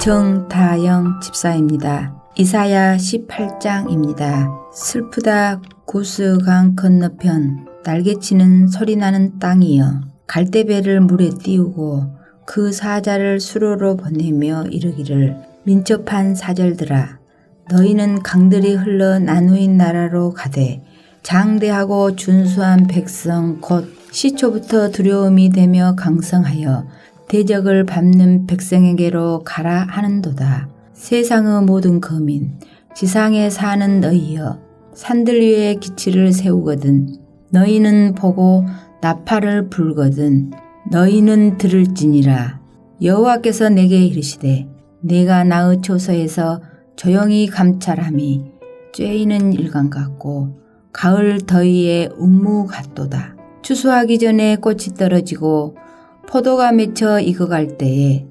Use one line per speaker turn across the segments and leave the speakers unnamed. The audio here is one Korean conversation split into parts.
정다영 집사입니다. 이사야 18장입니다. 슬프다 구스강 건너편 날개치는 소리나는 땅이여 갈대배를 물에 띄우고 그 사자를 수로로 보내며 이르기를 민첩한 사절들아 너희는 강들이 흘러 나누인 나라로 가되 장대하고 준수한 백성 곧 시초부터 두려움이 되며 강성하여 대적을 밟는 백성에게로 가라 하는도다. 세상의 모든 거민 지상에 사는 너희여 산들 위에 기치를 세우거든 너희는 보고 나팔을 불거든 너희는 들을지니라. 여호와께서 내게 이르시되 내가 나의 초소에서 조용히 감찰함이 쬐이는 일광 같고 가을 더위에 운무 같도다. 추수하기 전에 꽃이 떨어지고 포도가 맺혀 익어갈 때에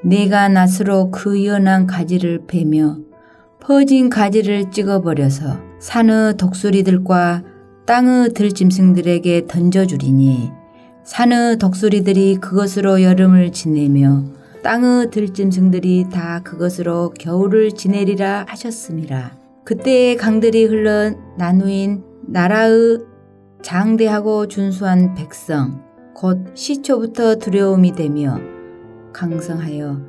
내가 낫으로 그 연한 가지를 베며 퍼진 가지를 찍어버려서 산의 독수리들과 땅의 들짐승들에게 던져주리니 산의 독수리들이 그것으로 여름을 지내며 땅의 들짐승들이 다 그것으로 겨울을 지내리라 하셨음이라. 그때의 강들이 흘러 나누인 나라의 장대하고 준수한 백성 곧 시초부터 두려움이 되며 강성하여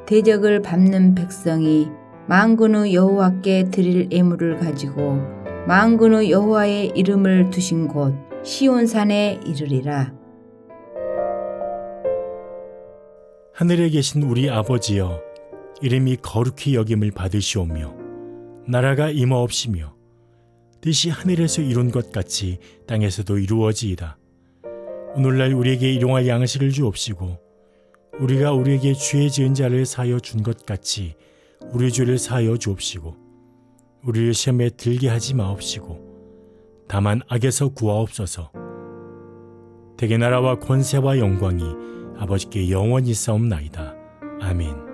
대적을 밟는 백성이 만군의 여호와께 드릴 예물을 가지고 만군의 여호와의 이름을 두신 곳 시온산에 이르리라.
하늘에 계신 우리 아버지여 이름이 거룩히 여김을 받으시오며 나라가 임하옵시며 뜻이 하늘에서 이룬 것 같이 땅에서도 이루어지이다. 오늘날 우리에게 일용할 양식을 주옵시고 우리가 우리에게 죄 지은 자를 사하여 준 것 같이 우리 죄를 사하여 주옵시고 우리를 시험에 들게 하지 마옵시고 다만 악에서 구하옵소서. 대개 나라와 권세와 영광이 아버지께 영원히 싸움나이다. 아멘.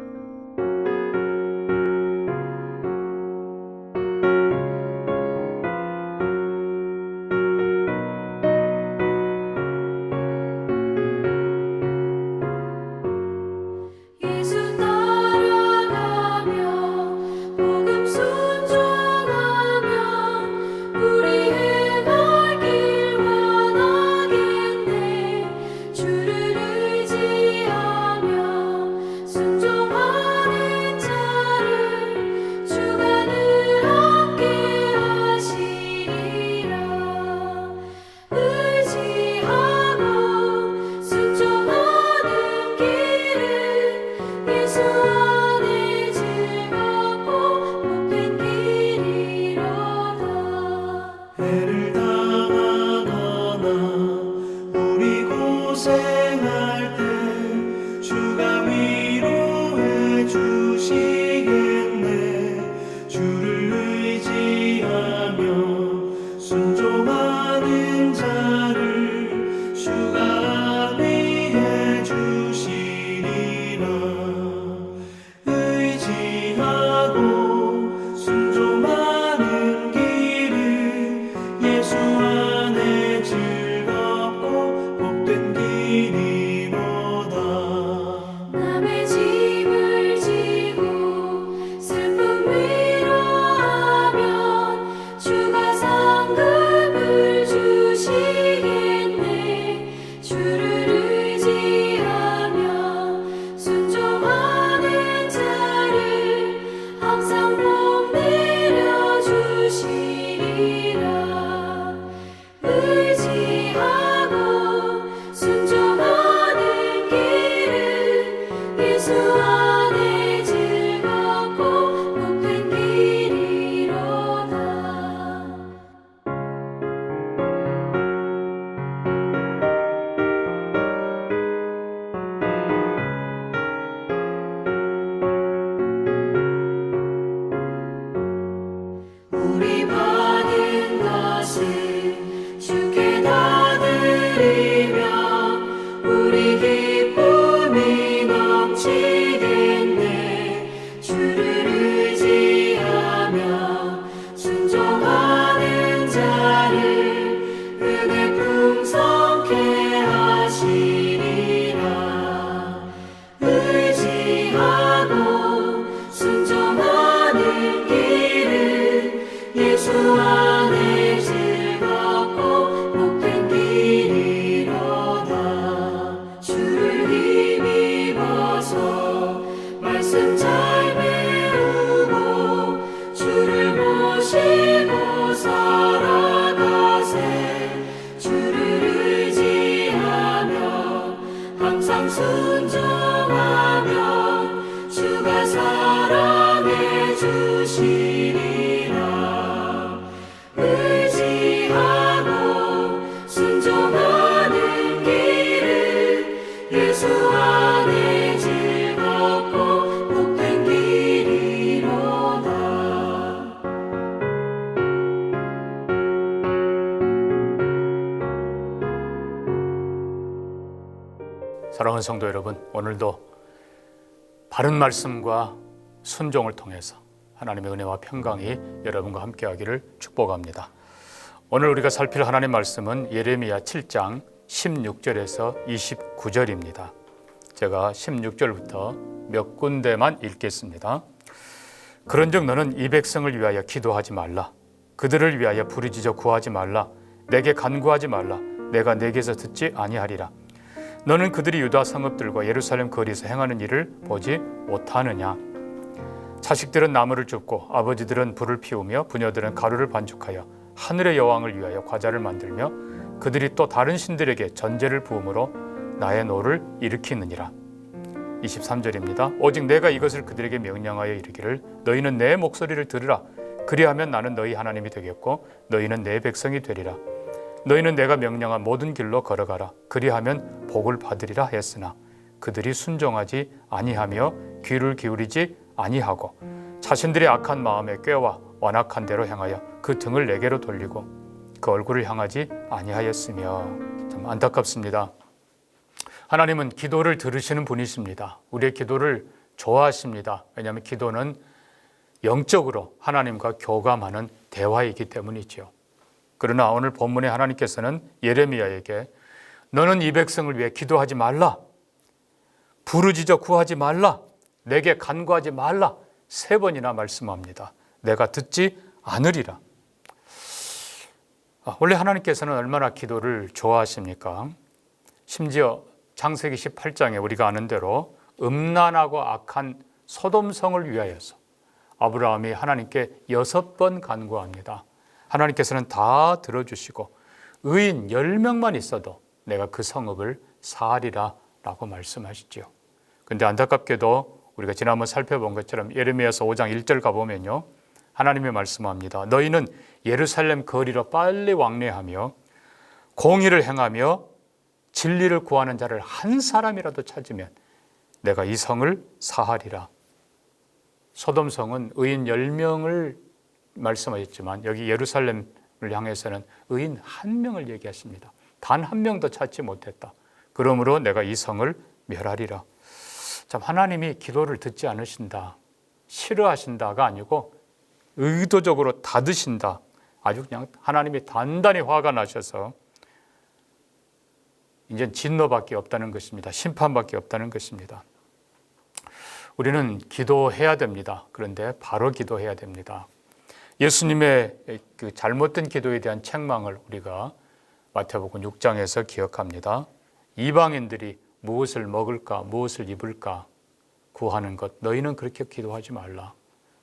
의지하고 안에 즐겁고 복된 길이로다. 주를 힘입어서 말씀 잘 배우고 주를 모시고 살아가세. 주를 의지하며 항상 순종하면 주가 사랑해 주시리라. 의지하고 순종하는 길은 예수 안에 즐겁고 복된 길이로다.
사랑하는 성도 여러분, 오늘도 바른 말씀과 순종을 통해서 하나님의 은혜와 평강이 여러분과 함께하기를 축복합니다. 오늘 우리가 살필 하나님의 말씀은 예레미야 7장 16절에서 29절입니다. 제가 16절부터 몇 군데만 읽겠습니다. 그런즉 너는 이 백성을 위하여 기도하지 말라. 그들을 위하여 부르짖어 구하지 말라. 내게 간구하지 말라. 내가 내게서 듣지 아니하리라. 너는 그들이 유다 성읍들과 예루살렘 거리에서 행하는 일을 보지 못하느냐. 자식들은 나무를 줍고 아버지들은 불을 피우며 부녀들은 가루를 반죽하여 하늘의 여왕을 위하여 과자를 만들며 그들이 또 다른 신들에게 전제를 부음으로 나의 노를 일으키느니라. 23절입니다. 오직 내가 이것을 그들에게 명령하여 이르기를 너희는 내 목소리를 들으라. 그리하면 나는 너희 하나님이 되겠고 너희는 내 백성이 되리라. 너희는 내가 명령한 모든 길로 걸어가라. 그리하면 복을 받으리라 했으나 그들이 순종하지 아니하며 귀를 기울이지 아니하고 자신들의 악한 마음에 꾀와 완악한 대로 행하여 그 등을 내게로 돌리고 그 얼굴을 향하지 아니하였으며. 참 안타깝습니다. 하나님은 기도를 들으시는 분이십니다. 우리의 기도를 좋아하십니다. 왜냐하면 기도는 영적으로 하나님과 교감하는 대화이기 때문이죠. 그러나 오늘 본문에 하나님께서는 예레미야에게 너는 이 백성을 위해 기도하지 말라. 부르짖어 구하지 말라. 내게 간구하지 말라. 3번이나 말씀합니다. 내가 듣지 않으리라. 원래 하나님께서는 얼마나 기도를 좋아하십니까? 심지어 창세기 18장에 우리가 아는 대로 음란하고 악한 소돔성을 위하여서 아브라함이 하나님께 6번 간구합니다. 하나님께서는 다 들어주시고 의인 10명만 있어도 내가 그 성읍을 사하리라 라고 말씀하시죠. 그런데 안타깝게도 우리가 지난번 살펴본 것처럼 예레미야서 5장 1절 가보면요, 하나님이 말씀합니다. 너희는 예루살렘 거리로 빨리 왕래하며 공의를 행하며 진리를 구하는 자를 한 사람이라도 찾으면 내가 이 성을 사하리라. 소돔성은 의인 10명을 말씀하셨지만 여기 예루살렘을 향해서는 의인 1명을 얘기하십니다. 단 1명도 찾지 못했다. 그러므로 내가 이 성을 멸하리라. 참, 하나님이 기도를 듣지 않으신다, 싫어하신다가 아니고 의도적으로 닫으신다. 아주 그냥 하나님이 단단히 화가 나셔서 이제 진노밖에 없다는 것입니다. 심판밖에 없다는 것입니다. 우리는 기도해야 됩니다. 그런데 바로 기도해야 됩니다. 예수님의 그 잘못된 기도에 대한 책망을 우리가 마태복음 6장에서 기억합니다. 이방인들이 무엇을 먹을까, 무엇을 입을까 구하는 것, 너희는 그렇게 기도하지 말라.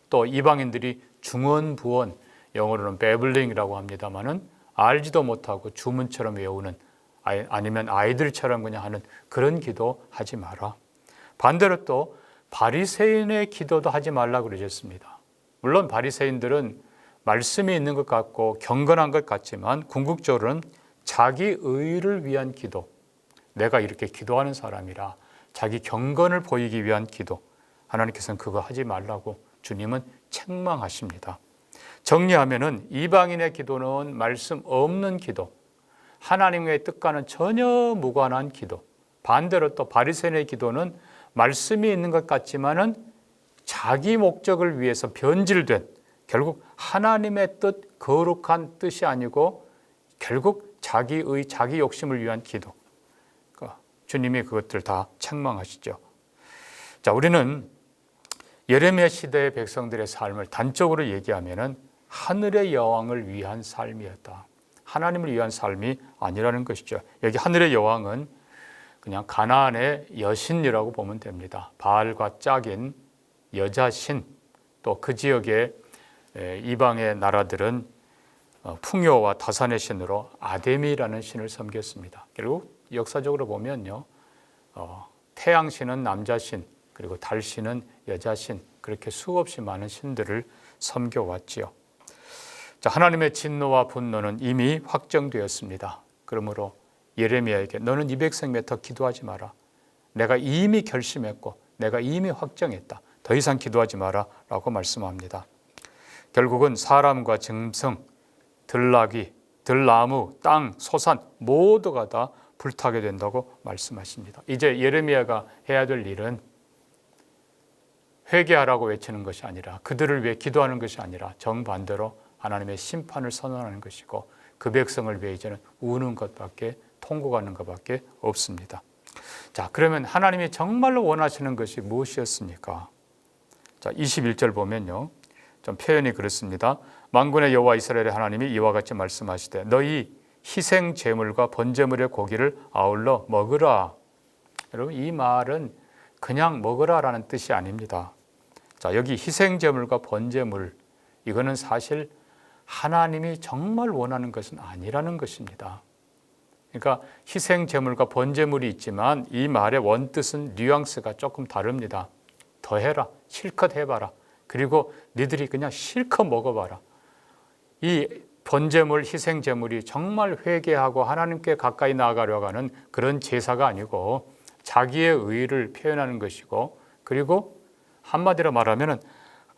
또 이방인들이 중언부언, 영어로는 베블링이라고 합니다마는 알지도 못하고 주문처럼 외우는, 아니면 아이들처럼 그냥 하는 그런 기도 하지 마라. 반대로 또 바리새인의 기도도 하지 말라고 그러셨습니다. 물론 바리새인들은 말씀이 있는 것 같고 경건한 것 같지만 궁극적으로는 자기 의를 위한 기도, 내가 이렇게 기도하는 사람이라 자기 경건을 보이기 위한 기도, 하나님께서는 그거 하지 말라고 주님은 책망하십니다. 정리하면은 이방인의 기도는 말씀 없는 기도, 하나님의 뜻과는 전혀 무관한 기도, 반대로 또 바리새인의 기도는 말씀이 있는 것 같지만은 자기 목적을 위해서 변질된, 결국 하나님의 뜻, 거룩한 뜻이 아니고 결국 자기의, 자기 욕심을 위한 기도. 주님이 그것들 다 책망하시죠. 자, 우리는 예레미야 시대의 백성들의 삶을 단적으로 얘기하면은 하늘의 여왕을 위한 삶이었다. 하나님을 위한 삶이 아니라는 것이죠. 여기 하늘의 여왕은 그냥 가나안의 여신이라고 보면 됩니다. 바알과 짝인 여자신, 또 그 지역의 이방의 나라들은 풍요와 다산의 신으로 아데미라는 신을 섬겼습니다. 결국 역사적으로 보면요, 태양신은 남자신, 그리고 달신은 여자신, 그렇게 수없이 많은 신들을 섬겨왔지요. 자, 하나님의 진노와 분노는 이미 확정되었습니다. 그러므로 예레미야에게 너는 이 백성 위해 더 기도하지 마라. 내가 이미 결심했고 내가 이미 확정했다. 더 이상 기도하지 마라 라고 말씀합니다. 결국은 사람과 짐승, 들나귀, 들나무, 땅, 소산 모두가 다 불타게 된다고 말씀하십니다. 이제 예레미야가 해야 될 일은 회개하라고 외치는 것이 아니라, 그들을 위해 기도하는 것이 아니라 정반대로 하나님의 심판을 선언하는 것이고, 그 백성을 위해 이제는 우는 것밖에, 통곡하는 것밖에 없습니다. 자, 그러면 하나님이 정말로 원하시는 것이 무엇이었습니까? 자, 21절 보면요, 좀 표현이 그렇습니다. 만군의 여호와 이스라엘의 하나님이 이와 같이 말씀하시되 너희 희생 제물과 번제물의 고기를 아울러 먹으라. 여러분, 이 말은 그냥 먹으라라는 뜻이 아닙니다. 자, 여기 희생 제물과 번제물, 이거는 사실 하나님이 정말 원하는 것은 아니라는 것입니다. 그러니까 희생 제물과 번제물이 있지만 이 말의 원뜻은 뉘앙스가 조금 다릅니다. 더 해라, 실컷 해봐라, 그리고 니들이 그냥 실컷 먹어봐라. 이 번제물, 희생 제물이 정말 회개하고 하나님께 가까이 나아가려고 하는 그런 제사가 아니고 자기의 의의를 표현하는 것이고, 그리고 한마디로 말하면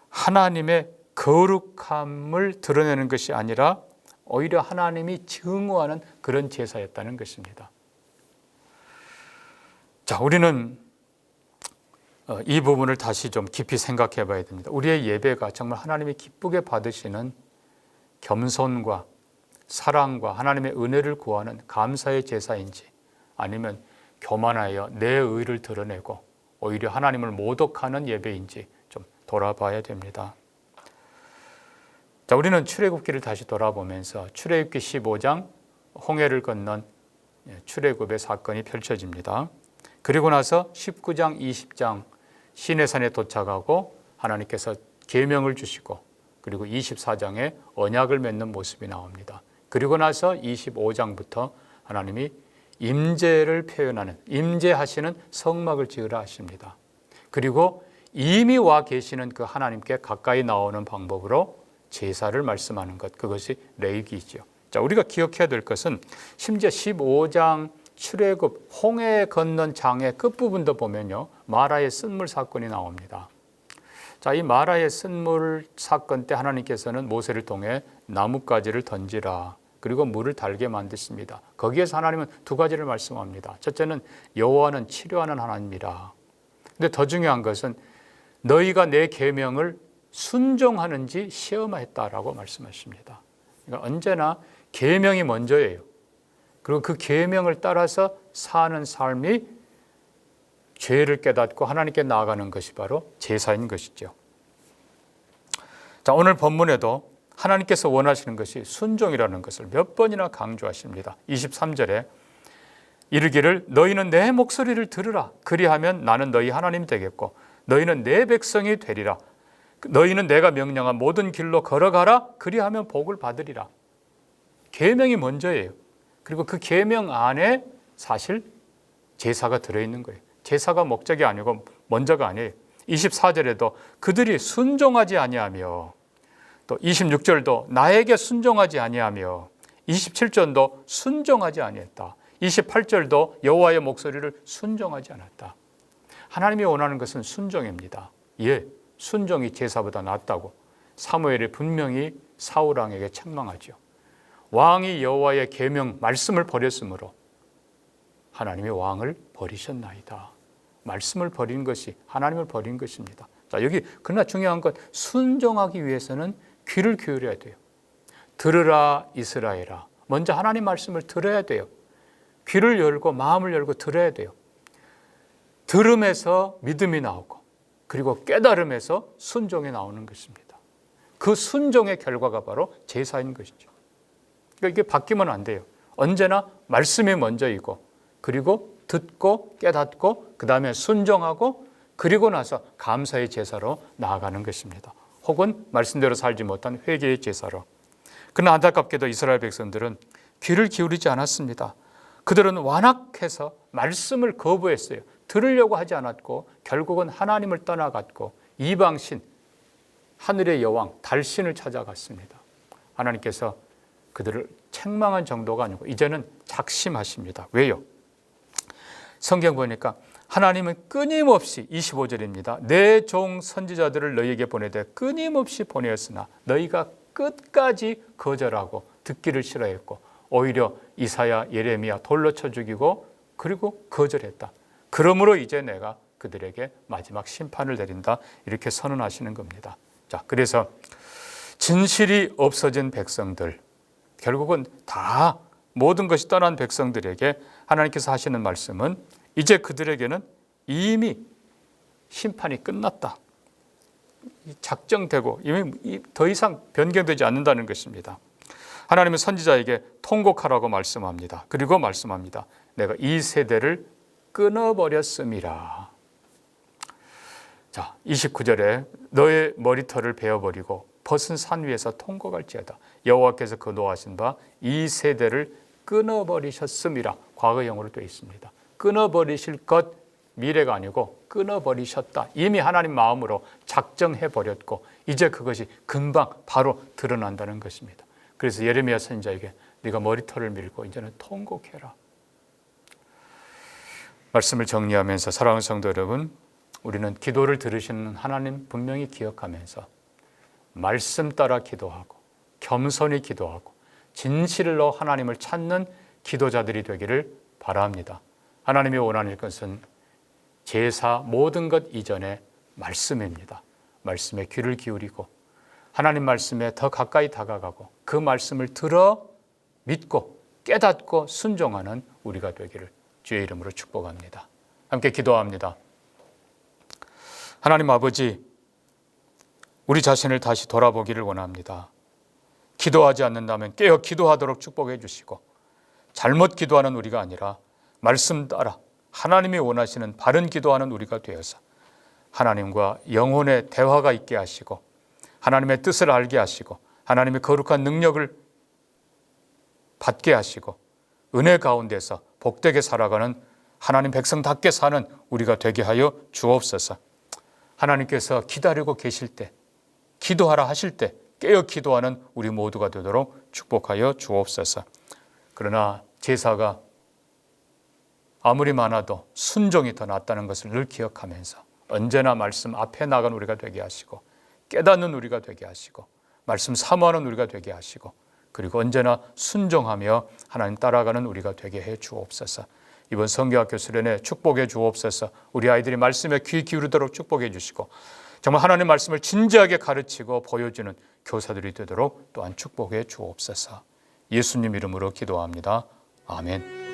하나님의 거룩함을 드러내는 것이 아니라 오히려 하나님이 증오하는 그런 제사였다는 것입니다. 자, 우리는 이 부분을 다시 좀 깊이 생각해 봐야 됩니다. 우리의 예배가 정말 하나님이 기쁘게 받으시는 겸손과 사랑과 하나님의 은혜를 구하는 감사의 제사인지, 아니면 교만하여 내 의를 드러내고 오히려 하나님을 모독하는 예배인지 좀 돌아봐야 됩니다. 자, 우리는 출애굽기를 다시 돌아보면서 출애굽기 15장 홍해를 건넌 출애굽의 사건이 펼쳐집니다. 그리고 나서 19장, 20장 시내산에 도착하고 하나님께서 계명을 주시고, 그리고 24장에 언약을 맺는 모습이 나옵니다. 그리고 나서 25장부터 하나님이 임재를 표현하는, 임재하시는 성막을 지으라 하십니다. 그리고 이미 와 계시는 그 하나님께 가까이 나오는 방법으로 제사를 말씀하는 것, 그것이 레위기이죠. 자, 우리가 기억해야 될 것은 심지어 15장 출애굽 홍해 건넌 장의 끝부분도 보면요, 마라의 쓴물 사건이 나옵니다. 자, 이 마라의 쓴물 사건 때 하나님께서는 모세를 통해 나뭇가지를 던지라, 그리고 물을 달게 만드십니다. 거기에서 하나님은 두 가지를 말씀합니다. 첫째는 여호와는 치료하는 하나님이라. 근데 더 중요한 것은 너희가 내 계명을 순종하는지 시험했다라고 말씀하십니다. 그러니까 언제나 계명이 먼저예요. 그리고 그 계명을 따라서 사는 삶이 죄를 깨닫고 하나님께 나아가는 것이 바로 제사인 것이죠. 자, 오늘 본문에도 하나님께서 원하시는 것이 순종이라는 것을 몇 번이나 강조하십니다. 23절에 이르기를 너희는 내 목소리를 들으라. 그리하면 나는 너희 하나님이 되겠고 너희는 내 백성이 되리라. 너희는 내가 명령한 모든 길로 걸어가라. 그리하면 복을 받으리라. 계명이 먼저예요. 그리고 그 계명 안에 사실 제사가 들어있는 거예요. 제사가 목적이 아니고 먼저가 아니에요. 24절에도 그들이 순종하지 아니하며, 또 26절도 나에게 순종하지 아니하며, 27절도 순종하지 아니했다. 28절도 여호와의 목소리를 순종하지 않았다. 하나님이 원하는 것은 순종입니다. 예, 순종이 제사보다 낫다고 사무엘이 분명히 사울 왕에게 책망하죠. 왕이 여호와의 계명 말씀을 버렸으므로 하나님이 왕을 버리셨나이다. 말씀을 버린 것이 하나님을 버린 것입니다. 자, 여기 그러나 중요한 건 순종하기 위해서는 귀를 기울여야 돼요. 들으라 이스라엘아. 먼저 하나님 말씀을 들어야 돼요. 귀를 열고 마음을 열고 들어야 돼요. 들음에서 믿음이 나오고, 그리고 깨달음에서 순종이 나오는 것입니다. 그 순종의 결과가 바로 제사인 것이죠. 그러니까 이게 바뀌면 안 돼요. 언제나 말씀이 먼저이고, 그리고 듣고 깨닫고, 그 다음에 순종하고, 그리고 나서 감사의 제사로 나아가는 것입니다. 혹은 말씀대로 살지 못한 회개의 제사로. 그러나 안타깝게도 이스라엘 백성들은 귀를 기울이지 않았습니다. 그들은 완악해서 말씀을 거부했어요. 들으려고 하지 않았고, 결국은 하나님을 떠나갔고, 이방신, 하늘의 여왕, 달신을 찾아갔습니다. 하나님께서 그들을 책망한 정도가 아니고 이제는 작심하십니다. 왜요? 성경 보니까 하나님은 끊임없이 25절입니다. 내 종 선지자들을 너희에게 보내되 끊임없이 보내었으나 너희가 끝까지 거절하고 듣기를 싫어했고, 오히려 이사야, 예레미야 돌로 쳐 죽이고, 그리고 거절했다. 그러므로 이제 내가 그들에게 마지막 심판을 내린다. 이렇게 선언하시는 겁니다. 자, 그래서 진실이 없어진 백성들, 결국은 다 모든 것이 떠난 백성들에게 하나님께서 하시는 말씀은 이제 그들에게는 이미 심판이 끝났다. 작정되고 이미 더 이상 변경되지 않는다는 것입니다. 하나님은 선지자에게 통곡하라고 말씀합니다. 그리고 말씀합니다. 내가 이 세대를 끊어버렸음이라. 자, 29절에 너의 머리털을 베어버리고 벗은 산 위에서 통곡할지어다. 여호와께서 거노하신 바 이 세대를 끊어버리셨음이라. 과거형으로 되어 있습니다. 끊어버리실 것, 미래가 아니고 끊어버리셨다. 이미 하나님 마음으로 작정해버렸고 이제 그것이 금방 바로 드러난다는 것입니다. 그래서 예레미야 선지자에게 네가 머리털을 밀고 이제는 통곡해라. 말씀을 정리하면서 사랑하는 성도 여러분, 우리는 기도를 들으시는 하나님 분명히 기억하면서 말씀 따라 기도하고 겸손히 기도하고 진실로 하나님을 찾는 기도자들이 되기를 바랍니다. 하나님이 원하는 것은 제사 모든 것 이전에 말씀입니다. 말씀에 귀를 기울이고 하나님 말씀에 더 가까이 다가가고 그 말씀을 들어 믿고 깨닫고 순종하는 우리가 되기를 주의 이름으로 축복합니다. 함께 기도합니다. 하나님 아버지, 우리 자신을 다시 돌아보기를 원합니다. 기도하지 않는다면 깨어 기도하도록 축복해 주시고, 잘못 기도하는 우리가 아니라 말씀 따라 하나님이 원하시는 바른 기도하는 우리가 되어서 하나님과 영혼의 대화가 있게 하시고 하나님의 뜻을 알게 하시고 하나님의 거룩한 능력을 받게 하시고 은혜 가운데서 복되게 살아가는 하나님 백성답게 사는 우리가 되게 하여 주옵소서. 하나님께서 기다리고 계실 때, 기도하라 하실 때 깨어 기도하는 우리 모두가 되도록 축복하여 주옵소서. 그러나 제사가 아무리 많아도 순종이 더 낫다는 것을 늘 기억하면서 언제나 말씀 앞에 나간 우리가 되게 하시고 깨닫는 우리가 되게 하시고 말씀 사모하는 우리가 되게 하시고 그리고 언제나 순종하며 하나님 따라가는 우리가 되게 해 주옵소서. 이번 성경학교 수련회 축복해 주옵소서. 우리 아이들이 말씀에 귀 기울이도록 축복해 주시고 정말 하나님 말씀을 진지하게 가르치고 보여주는 교사들이 되도록 또한 축복해 주옵소서. 예수님 이름으로 기도합니다. 아멘.